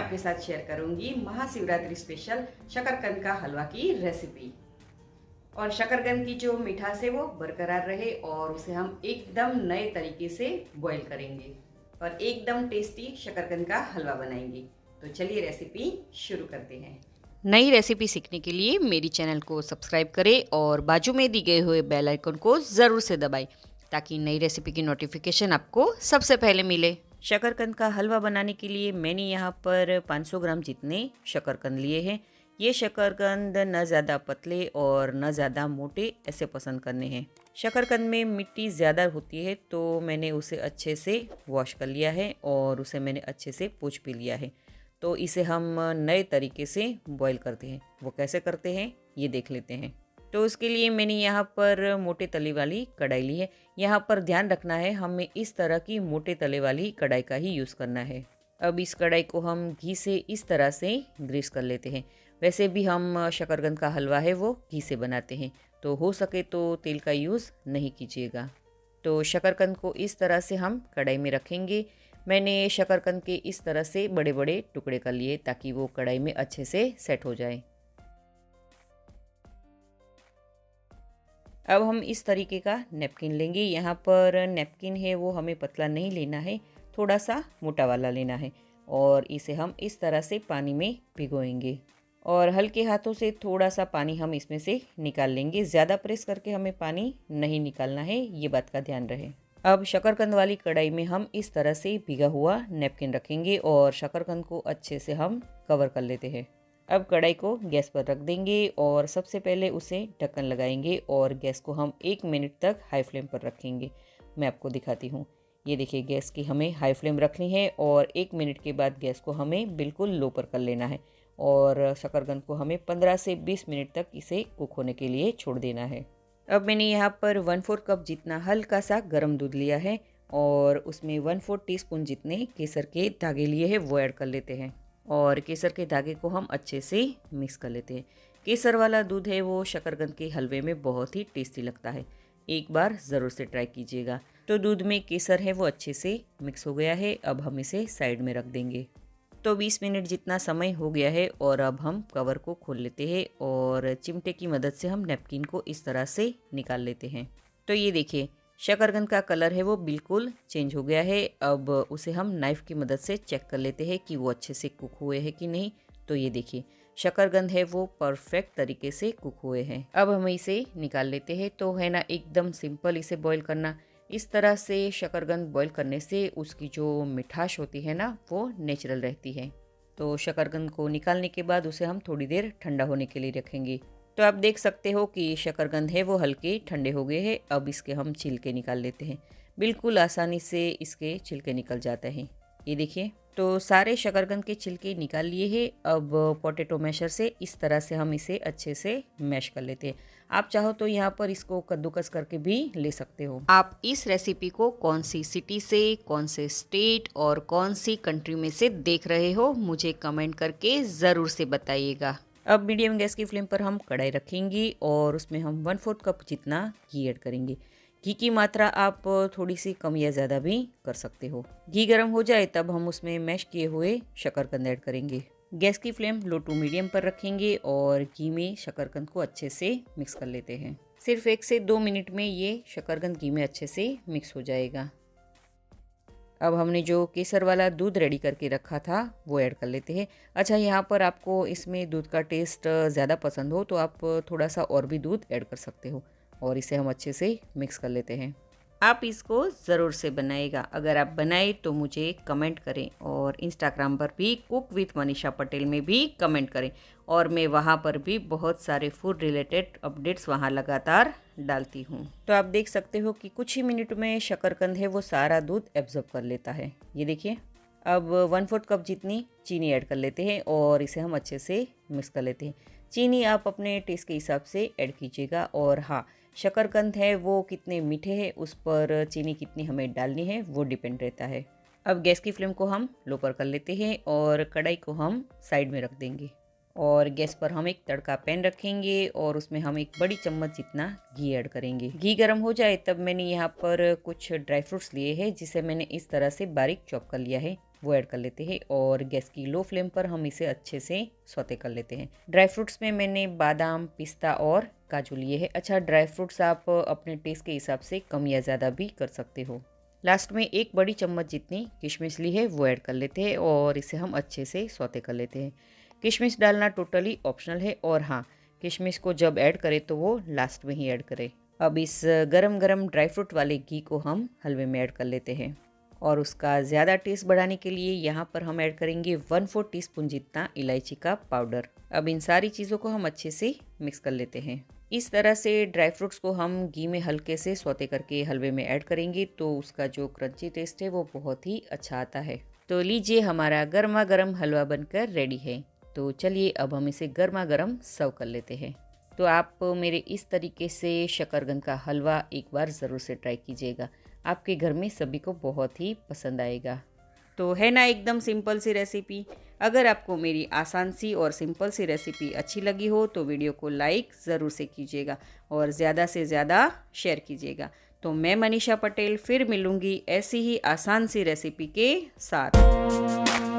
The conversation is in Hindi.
आपके साथ शेयर करूंगी महाशिवरात्रि स्पेशल शकरकंद का हलवा की रेसिपी। और शकरकंद की जो मिठास है वो बरकरार रहे और उसे हम एकदम नए तरीके से बॉईल करेंगे और एकदम टेस्टी शकरकंद का हलवा बनाएंगे। तो चलिए रेसिपी शुरू करते हैं। नई रेसिपी सीखने के लिए मेरी चैनल को सब्सक्राइब करें और बाजू में दी गए हुए बेल आइकन को ज़रूर से दबाएं ताकि नई रेसिपी की नोटिफिकेशन आपको सबसे पहले मिले। शकरकंद का हलवा बनाने के लिए मैंने यहाँ पर 500 ग्राम जितने शकरकंद लिए हैं। ये शकरकंद न ज़्यादा पतले और न ज़्यादा मोटे ऐसे पसंद करने हैं। शकरकंद में मिट्टी ज़्यादा होती है तो मैंने उसे अच्छे से वॉश कर लिया है और उसे मैंने अच्छे से पोंछ भी लिया है। तो इसे हम नए तरीके से बॉईल करते हैं। वो कैसे करते हैं ये देख लेते हैं। तो उसके लिए मैंने यहाँ पर मोटे तले वाली कढ़ाई ली है। यहाँ पर ध्यान रखना है हमें इस तरह की मोटे तले वाली कढ़ाई का ही यूज़ करना है। अब इस कढ़ाई को हम घी से इस तरह से ग्रीस कर लेते हैं। वैसे भी हम शकरकंद का हलवा है वो घी से बनाते हैं, तो हो सके तो तेल का यूज़ नहीं कीजिएगा। तो शकरकंद को इस तरह से हम कढ़ाई में रखेंगे। मैंने शकरकंद के इस तरह से बड़े बड़े टुकड़े कर लिए ताकि वो कढ़ाई में अच्छे से सेट हो जाए। अब हम इस तरीके का नैपकिन लेंगे। यहाँ पर नैपकिन है वो हमें पतला नहीं लेना है, थोड़ा सा मोटा वाला लेना है और इसे हम इस तरह से पानी में भिगोएंगे और हल्के हाथों से थोड़ा सा पानी हम इसमें से निकाल लेंगे। ज़्यादा प्रेस करके हमें पानी नहीं निकालना है, ये बात का ध्यान रहे। अब शकरकंद वाली कढ़ाई में हम इस तरह से भिगा हुआ नैपकिन रखेंगे और शकरकंद को अच्छे से हम कवर कर लेते हैं। अब कढ़ाई को गैस पर रख देंगे और सबसे पहले उसे ढक्कन लगाएंगे और गैस को हम 1 मिनट तक हाई फ्लेम पर रखेंगे। मैं आपको दिखाती हूँ। ये देखिए गैस की हमें हाई फ्लेम रखनी है और 1 मिनट के बाद गैस को हमें बिल्कुल लो पर कर लेना है और शकरकंद को हमें 15 से 20 मिनट तक इसे कुक होने के लिए छोड़ देना है। अब मैंने यहाँ पर 1/4 कप जितना हल्का सा गर्म दूध लिया है और उसमें 1/4 टीस्पून जितने केसर के धागे लिए हैं वो ऐड कर लेते हैं और केसर के धागे को हम अच्छे से मिक्स कर लेते हैं। केसर वाला दूध है वो शकरकंद के हलवे में बहुत ही टेस्टी लगता है, एक बार ज़रूर से ट्राई कीजिएगा। तो दूध में केसर है वो अच्छे से मिक्स हो गया है। अब हम इसे साइड में रख देंगे। तो 20 मिनट जितना समय हो गया है और अब हम कवर को खोल लेते हैं और चिमटे की मदद से हम नैपकिन को इस तरह से निकाल लेते हैं। तो ये देखिए शकरकंद का कलर है वो बिल्कुल चेंज हो गया है। अब उसे हम नाइफ़ की मदद से चेक कर लेते हैं कि वो अच्छे से कुक हुए हैं कि नहीं। तो ये देखिए शकरकंद है वो परफेक्ट तरीके से कुक हुए हैं। अब हम इसे निकाल लेते हैं। तो है ना एकदम सिंपल इसे बॉईल करना। इस तरह से शकरकंद बॉईल करने से उसकी जो मिठास होती है ना वो नेचुरल रहती है। तो शकरकंद को निकालने के बाद उसे हम थोड़ी देर ठंडा होने के लिए रखेंगे। तो आप देख सकते हो कि शकरकंद है वो हल्के ठंडे हो गए हैं। अब इसके हम छिलके निकाल लेते हैं। बिल्कुल आसानी से इसके छिलके निकल जाते हैं। ये देखिए तो सारे शकरकंद के छिलके निकाल लिए हैं। अब पोटैटो मैशर से इस तरह से हम इसे अच्छे से मैश कर लेते हैं। आप चाहो तो यहाँ पर इसको कद्दूकस करके भी ले सकते हो। आप इस रेसिपी को कौन सी सिटी से, कौन से स्टेट और कौन सी कंट्री में से देख रहे हो मुझे कमेंट करके ज़रूर से बताइएगा। अब मीडियम गैस की फ्लेम पर हम कढ़ाई रखेंगे और उसमें हम 1/4 कप जितना घी ऐड करेंगे। घी की मात्रा आप थोड़ी सी कम या ज़्यादा भी कर सकते हो। घी गर्म हो जाए तब हम उसमें मैश किए हुए शकरकंद ऐड करेंगे। गैस की फ्लेम लो टू मीडियम पर रखेंगे और घी में शकरकंद को अच्छे से मिक्स कर लेते हैं। सिर्फ 1 से 2 मिनट में ये शकरकंद घी में अच्छे से मिक्स हो जाएगा। अब हमने जो केसर वाला दूध रेडी करके रखा था वो ऐड कर लेते हैं। अच्छा यहाँ पर आपको इसमें दूध का टेस्ट ज़्यादा पसंद हो तो आप थोड़ा सा और भी दूध ऐड कर सकते हो और इसे हम अच्छे से मिक्स कर लेते हैं। आप इसको ज़रूर से बनाइएगा। अगर आप बनाए तो मुझे कमेंट करें और इंस्टाग्राम पर भी कुक विथ मनीषा पटेल में भी कमेंट करें और मैं वहाँ पर भी बहुत सारे फूड रिलेटेड अपडेट्स वहाँ लगातार डालती हूँ। तो आप देख सकते हो कि कुछ ही मिनट में शकरकंद है वो सारा दूध एब्जॉर्ब कर लेता है। ये देखिए अब 1/4 कप जितनी चीनी ऐड कर लेते हैं और इसे हम अच्छे से मिक्स कर लेते हैं। चीनी आप अपने टेस्ट के हिसाब से ऐड कीजिएगा और हाँ शकरकंद है वो कितने मीठे हैं उस पर चीनी कितनी हमें डालनी है वो डिपेंड रहता है। अब गैस की फ्लेम को हम लो पर कर लेते हैं और कढ़ाई को हम साइड में रख देंगे और गैस पर हम एक तड़का पैन रखेंगे और उसमें हम 1 बड़ी चम्मच जितना घी ऐड करेंगे। घी गर्म हो जाए तब मैंने यहाँ पर कुछ ड्राई फ्रूट्स लिए हैं जिसे मैंने इस तरह से बारीक चॉप कर लिया है। वो ऐड कर लेते हैं और गैस की लो फ्लेम पर हम इसे अच्छे से सौते कर लेते हैं। ड्राई फ्रूट्स में मैंने बादाम, पिस्ता और काजू लिए हैं। अच्छा, ड्राई फ्रूट्स आप अपने टेस्ट के हिसाब से कम या ज़्यादा भी कर सकते हो। लास्ट में 1 बड़ी चम्मच जितनी किशमिश ली है वो ऐड कर लेते हैं और इसे हम अच्छे से सौते कर लेते हैं। किशमिश डालना टोटली ऑप्शनल है और हाँ, किशमिश को जब ऐड करें तो वो लास्ट में ही ऐड करें। अब इस गरम गरम ड्राई फ्रूट वाले घी को हम हलवे में ऐड कर लेते हैं और उसका ज़्यादा टेस्ट बढ़ाने के लिए यहाँ पर हम ऐड करेंगे 1/4 टीस्पून जितना इलायची का पाउडर। अब इन सारी चीज़ों को हम अच्छे से मिक्स कर लेते हैं। इस तरह से ड्राई फ्रूट्स को हम घी में हल्के से सौते करके हलवे में ऐड करेंगे तो उसका जो क्रंची टेस्ट है वो बहुत ही अच्छा आता है। तो लीजिए, हमारा गर्मा गर्म हलवा बनकर रेडी है। तो चलिए अब हम इसे गर्मा गर्म सर्व कर लेते हैं। तो आप मेरे इस तरीके से शकरकंद का हलवा एक बार ज़रूर से ट्राई कीजिएगा। आपके घर में सभी को बहुत ही पसंद आएगा। तो है ना एकदम सिंपल सी रेसिपी। अगर आपको मेरी आसान सी और सिंपल सी रेसिपी अच्छी लगी हो तो वीडियो को लाइक ज़रूर से कीजिएगा और ज़्यादा से ज़्यादा शेयर कीजिएगा। तो मैं मनीषा पटेल फिर मिलूँगी ऐसी ही आसान सी रेसिपी के साथ।